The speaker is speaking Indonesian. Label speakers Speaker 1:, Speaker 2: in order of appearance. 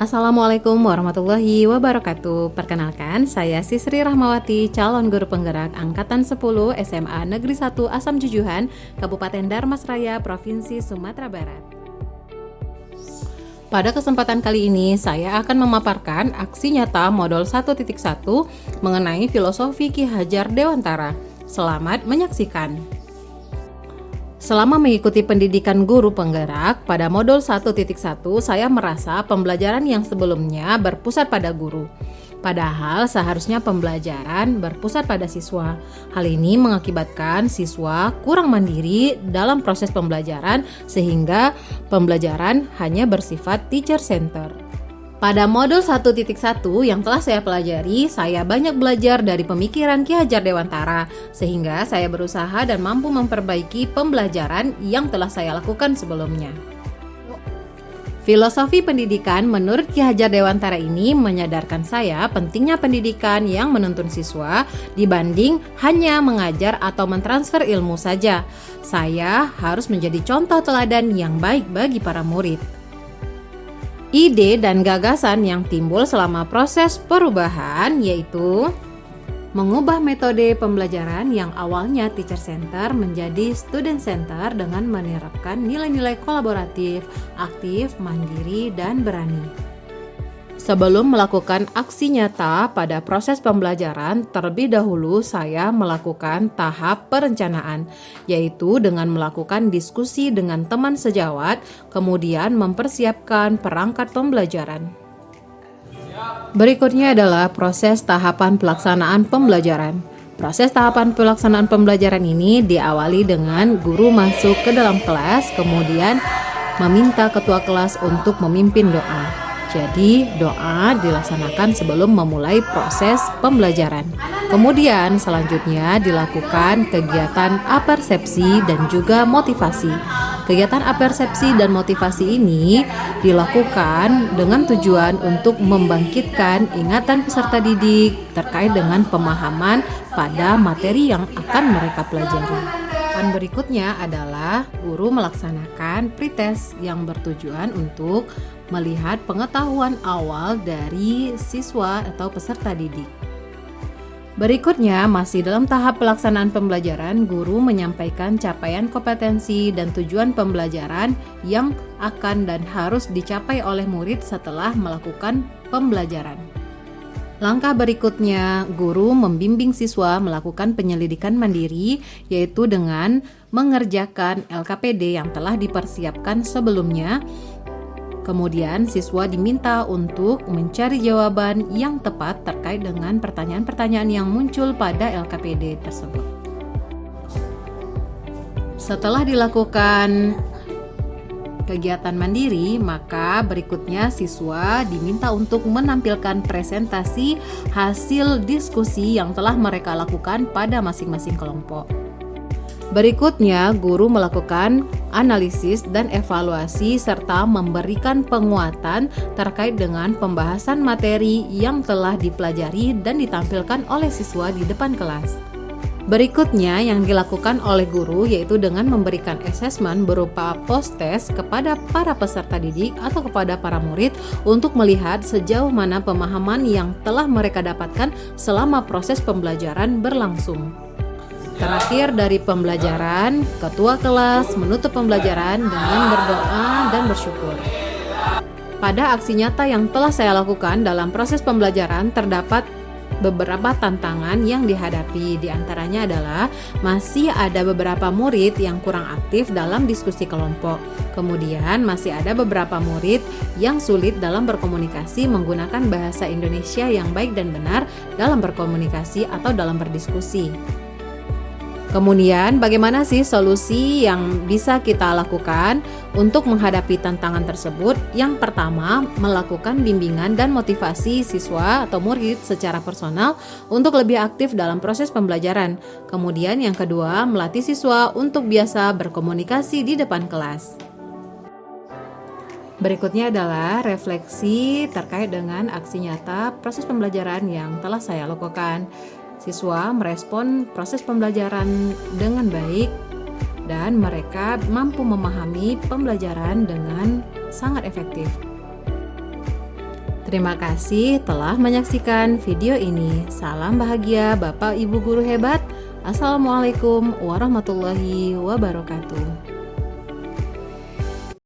Speaker 1: Assalamualaikum warahmatullahi wabarakatuh. Perkenalkan, saya Sisri Rahmawati, calon guru penggerak Angkatan 10 SMA Negeri 1 Asam Jujuhan, Kabupaten Dharmasraya, Provinsi Sumatera Barat. Pada kesempatan kali ini, saya akan memaparkan aksi nyata modul 1.1 mengenai filosofi Ki Hajar Dewantara. Selamat menyaksikan. Selama mengikuti pendidikan guru penggerak, pada modul 1.1 saya merasa pembelajaran yang sebelumnya berpusat pada guru. Padahal seharusnya pembelajaran berpusat pada siswa. Hal ini mengakibatkan siswa kurang mandiri dalam proses pembelajaran sehingga pembelajaran hanya bersifat teacher center. Pada modul 1.1 yang telah saya pelajari, saya banyak belajar dari pemikiran Ki Hajar Dewantara, sehingga saya berusaha dan mampu memperbaiki pembelajaran yang telah saya lakukan sebelumnya. Filosofi pendidikan menurut Ki Hajar Dewantara ini menyadarkan saya pentingnya pendidikan yang menuntun siswa dibanding hanya mengajar atau mentransfer ilmu saja. Saya harus menjadi contoh teladan yang baik bagi para murid. Ide dan gagasan yang timbul selama proses perubahan yaitu mengubah metode pembelajaran yang awalnya teacher center menjadi student center dengan menerapkan nilai-nilai kolaboratif, aktif, mandiri, dan berani. Sebelum melakukan aksi nyata pada proses pembelajaran, terlebih dahulu saya melakukan tahap perencanaan, yaitu dengan melakukan diskusi dengan teman sejawat, kemudian mempersiapkan perangkat pembelajaran. Berikutnya adalah proses tahapan pelaksanaan pembelajaran. Proses tahapan pelaksanaan pembelajaran ini diawali dengan guru masuk ke dalam kelas, kemudian meminta ketua kelas untuk memimpin doa. Jadi, doa dilaksanakan sebelum memulai proses pembelajaran. Kemudian, selanjutnya dilakukan kegiatan apersepsi dan juga motivasi. Kegiatan apersepsi dan motivasi ini dilakukan dengan tujuan untuk membangkitkan ingatan peserta didik terkait dengan pemahaman pada materi yang akan mereka pelajari. Dan berikutnya adalah guru melaksanakan pretest yang bertujuan untuk melihat pengetahuan awal dari siswa atau peserta didik. Berikutnya, masih dalam tahap pelaksanaan pembelajaran, guru menyampaikan capaian kompetensi dan tujuan pembelajaran yang akan dan harus dicapai oleh murid setelah melakukan pembelajaran. Langkah berikutnya, guru membimbing siswa melakukan penyelidikan mandiri, yaitu dengan mengerjakan LKPD yang telah dipersiapkan sebelumnya. Kemudian, siswa diminta untuk mencari jawaban yang tepat terkait dengan pertanyaan-pertanyaan yang muncul pada LKPD tersebut. Setelah dilakukan kegiatan mandiri, maka berikutnya siswa diminta untuk menampilkan presentasi hasil diskusi yang telah mereka lakukan pada masing-masing kelompok. Berikutnya, guru melakukan analisis dan evaluasi serta memberikan penguatan terkait dengan pembahasan materi yang telah dipelajari dan ditampilkan oleh siswa di depan kelas. Berikutnya yang dilakukan oleh guru yaitu dengan memberikan asesmen berupa post-test kepada para peserta didik atau kepada para murid untuk melihat sejauh mana pemahaman yang telah mereka dapatkan selama proses pembelajaran berlangsung. Terakhir dari pembelajaran, ketua kelas menutup pembelajaran dengan berdoa dan bersyukur. Pada aksi nyata yang telah saya lakukan dalam proses pembelajaran terdapat beberapa tantangan yang dihadapi. Di antaranya adalah masih ada beberapa murid yang kurang aktif dalam diskusi kelompok. Kemudian masih ada beberapa murid yang sulit dalam berkomunikasi menggunakan bahasa Indonesia yang baik dan benar dalam berkomunikasi atau dalam berdiskusi. Kemudian bagaimana sih solusi yang bisa kita lakukan untuk menghadapi tantangan tersebut? Yang pertama, melakukan bimbingan dan motivasi siswa atau murid secara personal untuk lebih aktif dalam proses pembelajaran. Kemudian yang kedua, melatih siswa untuk biasa berkomunikasi di depan kelas. Berikutnya adalah refleksi terkait dengan aksi nyata proses pembelajaran yang telah saya lakukan. Siswa merespon proses pembelajaran dengan baik dan mereka mampu memahami pembelajaran dengan sangat efektif. Terima kasih telah menyaksikan video ini. Salam bahagia Bapak Ibu guru hebat. Assalamualaikum warahmatullahi wabarakatuh.